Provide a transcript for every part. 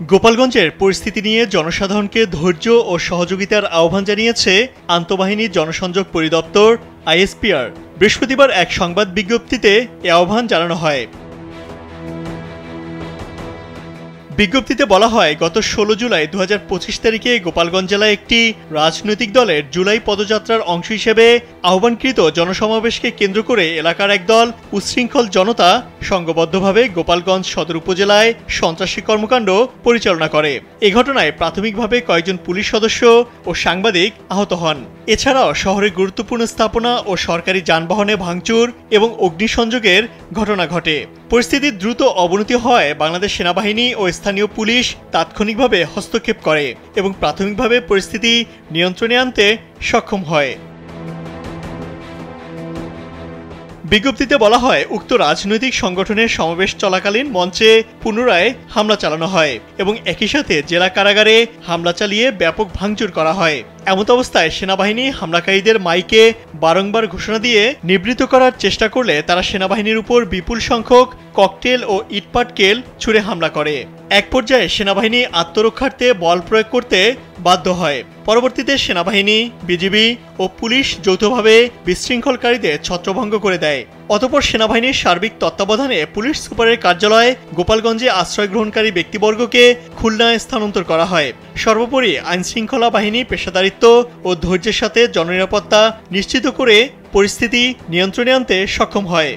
গোপালগঞ্জের পরিস্থিতি নিয়ে জনসাধারণকে ধৈর্য ও সহযোগিতার আহ্বান জানিয়েছে আন্তঃবাহিনী জনসংযোগ পরিদপ্তর আইএসপিআর। বৃহস্পতিবার এক সংবাদ বিজ্ঞপ্তিতে এ আহ্বান জানানো হয়। বিজ্ঞপ্তিতে বলা হয়, গত ১৬ জুলাই ২০২৫ তারিখে গোপালগঞ্জ জেলায় একটি রাজনৈতিক দলের জুলাই পদযাত্রার অংশ হিসেবে আহ্বানকৃত জনসমাবেশকে কেন্দ্র করে এলাকার একদল উচ্ছৃঙ্খল জনতা সংঘবদ্ধভাবে গোপালগঞ্জ সদর উপজেলায় সন্ত্রাসী কর্মকাণ্ড পরিচালনা করে। এ ঘটনায় প্রাথমিকভাবে কয়েকজন পুলিশ সদস্য ও সাংবাদিক আহত হন। এছাড়াও শহরের গুরুত্বপূর্ণ স্থাপনা ও সরকারি যানবাহনে ভাঙচুর এবং অগ্নিসংযোগের ঘটনা ঘটে। পরিস্থিতির দ্রুত অবনতি হয় বাংলাদেশ সেনাবাহিনী ও স্থানীয় পুলিশ তাৎক্ষণিকভাবে হস্তক্ষেপ করে এবং প্রাথমিকভাবে পরিস্থিতি নিয়ন্ত্রণে আনতে সক্ষম হয়। বিজ্ঞপ্তিতে বলা হয়, উক্ত রাজনৈতিক সংগঠনের সমাবেশ চলাকালীন মঞ্চে পুনরায় হামলা চালানো হয় এবং একই সাথে জেলা কারাগারে হামলা চালিয়ে ব্যাপক ভাঙচুর করা হয়। এমত অবস্থায় সেনাবাহিনী হামলাকারীদের মাইকে বারংবার ঘোষণা দিয়ে নিবৃত্ত করার চেষ্টা করলে তারা সেনাবাহিনীর উপর বিপুল সংখ্যক ককটেল ও ইটপাটকেল ছুড়ে হামলা করে। এক পর্যায়ে সেনাবাহিনী আত্মরক্ষার্থে বল প্রয়োগ করতে বাধ্য হয়। পরবর্তীতে সেনাবাহিনী, বিজিবি ও পুলিশ যৌথভাবে বিশৃঙ্খলকারীদের ছত্রভঙ্গ করে দেয়। অতঃপর সেনাবাহিনীর সার্বিক তত্ত্বাবধানে পুলিশ সুপারের কার্যালয়ে গোপালগঞ্জে আশ্রয় গ্রহণকারী ব্যক্তিবর্গকে খুলনায় স্থানান্তর করা হয়। সর্বোপরি আইনশৃঙ্খলা বাহিনী পেশাদারিত্ব ও ধৈর্যের সাথে জননিরাপত্তা নিশ্চিত করে পরিস্থিতি নিয়ন্ত্রণে আনতে সক্ষম হয়।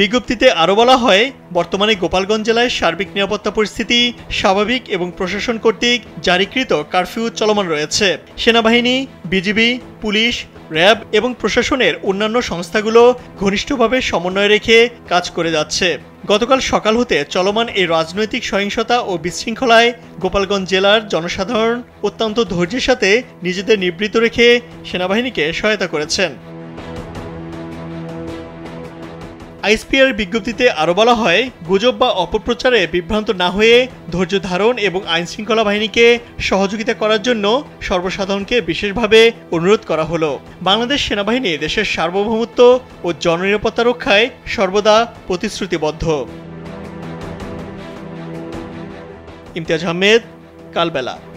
বিজ্ঞপ্তিতে আরও বলা হয়, বর্তমানে গোপালগঞ্জ জেলায় সার্বিক নিরাপত্তা পরিস্থিতি স্বাভাবিক এবং প্রশাসন কর্তৃক জারিকৃত কারফিউ চলমান রয়েছে। সেনাবাহিনী, বিজিবি, পুলিশ, র্যাব এবং প্রশাসনের অন্যান্য সংস্থাগুলো ঘনিষ্ঠভাবে সমন্বয় রেখে কাজ করে যাচ্ছে। গতকাল সকাল হতে চলমান এই রাজনৈতিক সহিংসতা ও বিশৃঙ্খলায় গোপালগঞ্জ জেলার জনসাধারণ অত্যন্ত ধৈর্যের সাথে নিজেদের নিবৃত্ত রেখে সেনাবাহিনীকে সহায়তা করেছেন। আইএসপিআর বিজ্ঞপ্তিতে আরও বলা হয়, গুজব বা অপপ্রচারে বিভ্রান্ত না হয়ে ধৈর্য ধারণ এবং আইনশৃঙ্খলা বাহিনীকে সহযোগিতা করার জন্য সর্বসাধারণকে বিশেষভাবে অনুরোধ করা হলো। বাংলাদেশ সেনাবাহিনী দেশের সার্বভৌমত্ব ও জননিরাপত্তা রক্ষায় সর্বদা প্রতিশ্রুতিবদ্ধ। ইমতিয়াজ আহমেদ, কালবেলা।